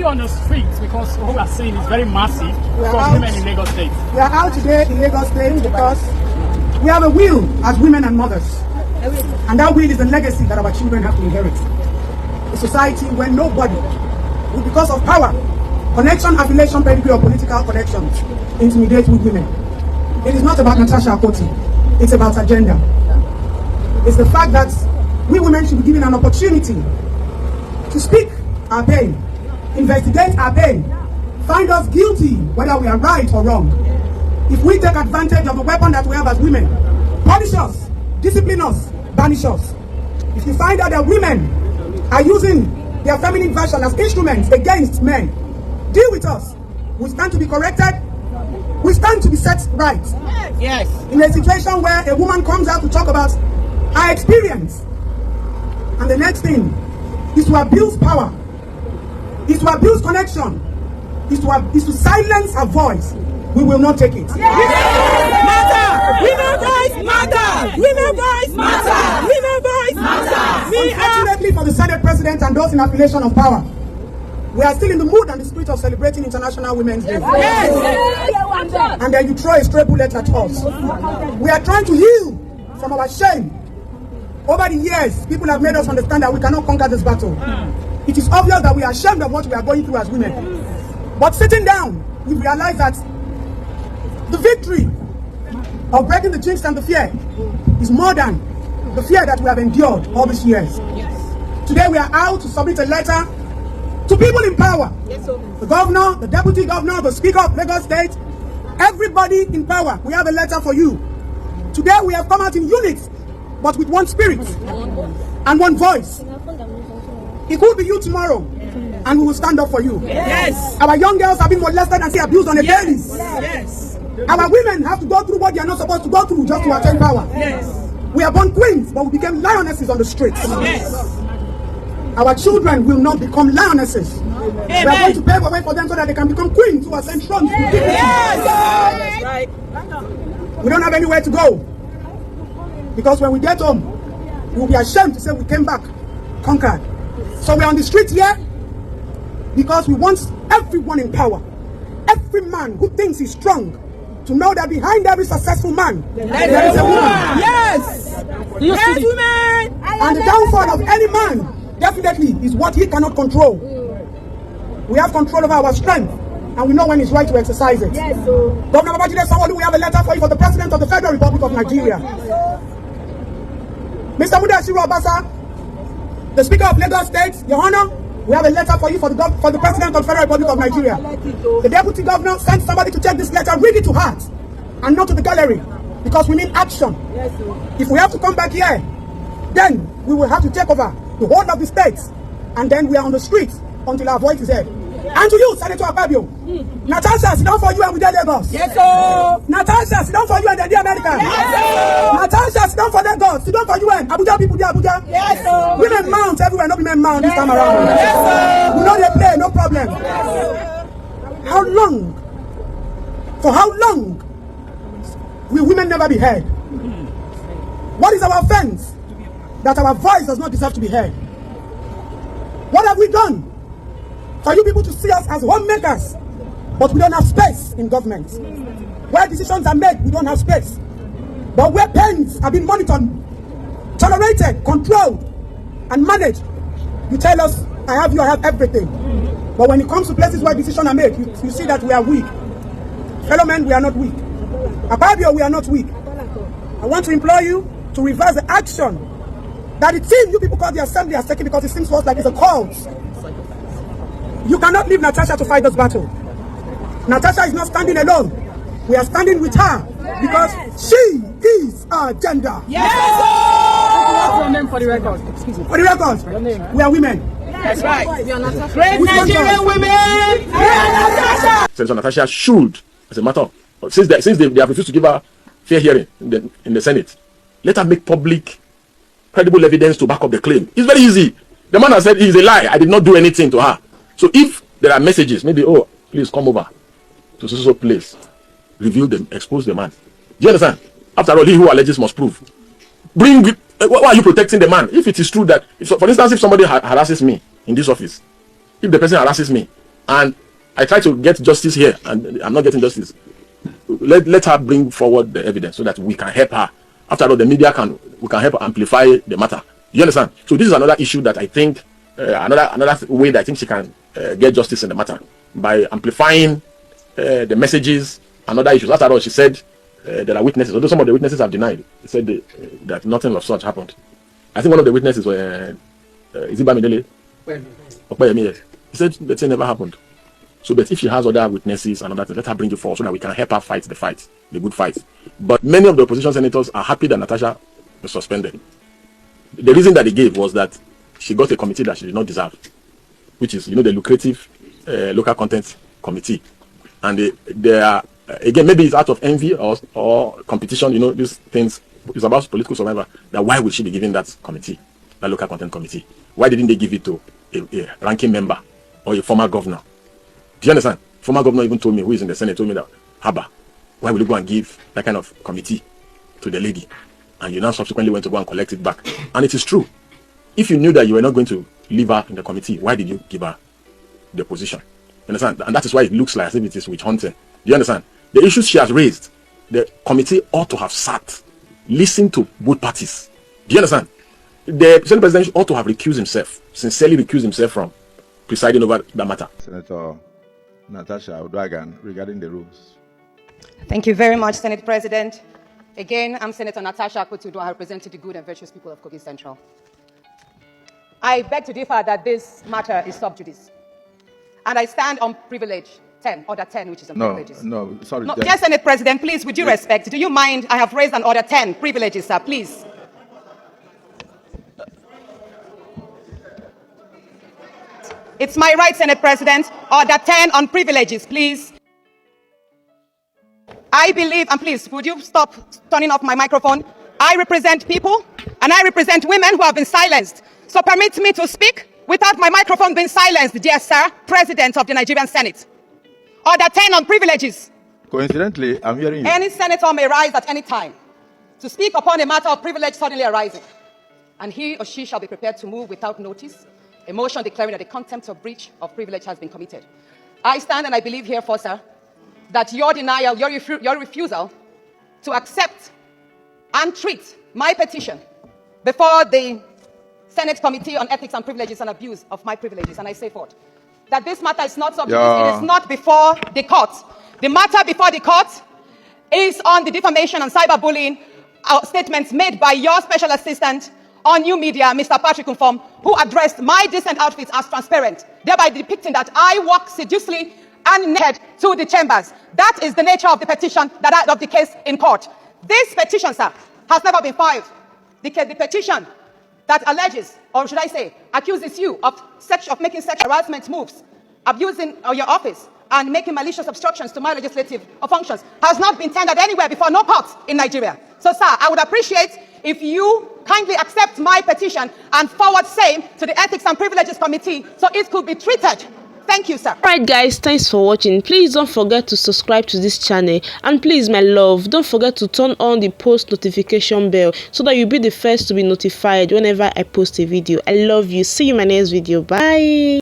you on the streets because what we are saying is very massive for women in Lagos State? We are out today in Lagos State because we have a will as women and mothers. And that will is the legacy that our children have to inherit. A society where nobody will, because of power, connection, affiliation, pedigree, or political connections, intimidate with women. It is not about Natasha Pr0te. It's about agenda. It's the fact that we women should be given an opportunity to speak our pain, investigate our pain, find us guilty whether we are right or wrong. If we take advantage of the weapon that we have as women, punish us, discipline us, banish us. If you find out that women are using their feminine version as instruments against men, deal with us. We stand to be corrected. We stand to be set right. Yes. In a situation where a woman comes out to talk about her experience, and the next thing is to abuse power, is to abuse connection, is to silence her voice, we will not take it. Matter! Women voice matter! Women voice matter! Women voice matter! Unfortunately for the Senate President and those in affiliation of power, we are still in the mood and the spirit of celebrating International Women's Day. Yes. And then you throw a stray bullet at us. We are trying to heal from our shame. Over the years, people have made us understand that we cannot conquer this battle. It is obvious that we are ashamed of what we are going through as women. But sitting down, we realize that the victory of breaking the jinx and the fear is more than the fear that we have endured all these years. Today we are out to submit a letter to people in power. The governor, the deputy governor, the speaker of Lagos State, everybody in power. We have a letter for you. Today we have come out in units, but with one spirit and one voice. It could be you tomorrow, and we will stand up for you. Yes. Our young girls have been molested and see abused on a daily. Yes. Our women have to go through what they are not supposed to go through just to attain power. Yes. We are born queens, but we became lionesses on the streets. Yes. Our children will not become lionesses. Amen. We are going to pave a way for them so that they can become queens who ascend thrones. Yes. That's right. We don't have anywhere to go. Because when we get home, we will be ashamed to say we came back conquered. So we're on the streets here because we want everyone in power, every man who thinks he's strong, to know that behind every successful man, there is a woman. Yes. Yes, women. And the downfall of any man definitely is what he cannot control. We have control over our strength, and we know when it's right to exercise it. Yes, Governor Babajide Sanwo-Olu, we have a letter for you for the President of the Federal Republic of Nigeria. Mr. Mudashiru Obasa, the Speaker of Lagos State, Your Honor, we have a letter for you for the President of the Federal Republic of Nigeria. The Deputy Governor sent somebody to take this letter, read it to heart, and not to the gallery, because we need action. If we have to come back here, then we will have to take over the whole of the states, and then we are on the streets until our voice is heard. And to you, Senator Akpabio, Natasha, sit down for you and we did Lagos. Yes, sir. Natasha, sit down for you and the American. Yes, sir. Natasha, sit down for Lagos. Sit down for you and Abuja people there, Abuja. Yes, sir. Women mount everywhere, not women mount this time around. Yes, sir. We know they play, no problem. How long? For how long will women never be heard? What is our offense? That our voice does not deserve to be heard. What have we done for you people to see us as homemakers, but we don't have space in government? Where decisions are made, we don't have space. But where pains have been monitored, tolerated, controlled, and managed, you tell us, I have you, I have everything. But when it comes to places where decisions are made, you see that we are weak. Fellow men, we are not weak. Akpabio, we are not weak. I want to implore you to reverse the action that it seems you people call the assembly has taken, because it seems to us like it's a cult. You cannot leave Natasha to fight this battle. Natasha is not standing alone. We are standing with her because she is our gender. Yes. What's your name for the record? Excuse me. For the record, we are women. That's right. Great Nigerian women. Great Natasha. Senator Natasha should, as a matter of, since they have refused to give her fair hearing in the Senate, let her make public credible evidence to back up the claim. It's very easy. The man has said it's a lie. I did not do anything to her. So if there are messages, maybe, oh, please come over to so place, reveal them, expose the man. Do you understand? After all, he who alleges must prove. Why are you protecting the man? If it is true that, for instance, if somebody harasses me in this office, if the person harasses me, And I try to get justice here, and I'm not getting justice. Let her bring forward the evidence so that we can help her. After all, the media we can help her amplify the matter. You understand? So this is another issue that I think, another way that I think she can get justice in the matter, by amplifying the messages and other issues. After all, she said there are witnesses, although some of the witnesses have denied. They said that nothing of such happened. I think one of the witnesses were, is it Bamidele? Yes. He said the thing never happened. So, but if she has other witnesses and other things, let her bring it forward so that we can help her fight, the good fight. But many of the opposition senators are happy that Natasha was suspended. The reason that they gave was that she got a committee that she did not deserve, which is, the lucrative local content committee. And they are, again, maybe it's out of envy or competition, these things. It's about political survival. That why would she be given that committee, that local content committee? Why didn't they give it to a ranking member or a former governor? Do you understand? Former governor even told me, who is in the Senate, told me that, Haba, why will you go and give that kind of committee to the lady? And you now subsequently went to go and collect it back. And it is true. If you knew that you were not going to leave her in the committee, why did you give her the position? You understand? And that is why it looks like as if it is witch hunting. Do you understand? The issues she has raised, the committee ought to have sat, listened to both parties. Do you understand? The Senate President ought to have recused himself, sincerely recused himself from presiding over that matter. Senator Natasha Uduaghan, regarding the rules. Thank you very much, Senate President. Again, I'm Senator Natasha Akpabio. I represent the good and virtuous people of Kogi Central. I beg to differ that this matter is sub judice. And I stand on privilege 10, order 10, which is on privileges. No, sorry. No, yes, Senate President, please, with due respect, do you mind? I have raised an order 10, privileges, sir, please. It's my right, Senate President. Order 10 on privileges, please. I believe, and please, would you stop turning off my microphone? I represent people, and I represent women who have been silenced. So permit me to speak without my microphone being silenced, dear sir, President of the Nigerian Senate. Order 10 on privileges. Coincidentally, I'm hearing you. Any senator may rise at any time to speak upon a matter of privilege suddenly arising, and he or she shall be prepared to move without notice a motion declaring that the contempt or breach of privilege has been committed. I stand and I believe herefore, sir, that your denial, your refusal to accept and treat my petition before the Senate Committee on Ethics and Privileges and Abuse of my privileges, and I say forth, that this matter is not subject, it is not before the court. The matter before the court is on the defamation and cyberbullying statements made by your special assistant on new media, Mr. Pr0te, who addressed my decent outfits as transparent, thereby depicting that I walk sedulously and naked to the chambers. That is the nature of the petition, of the case in court. This petition, sir, has never been filed. The petition that alleges, or should I say, accuses you of making sexual harassment moves, abusing your office, and making malicious obstructions to my legislative functions has not been tendered anywhere before, no court in Nigeria. So, sir, I would appreciate if you kindly accept my petition and forward same to the Ethics and Privileges Committee so it could be treated. Thank you, sir. Alright guys, thanks for watching. Please don't forget to subscribe to this channel, and please, my love, don't forget to turn on the post notification bell so that you'll be the first to be notified whenever I post a video. I love you. See you in my next video. Bye.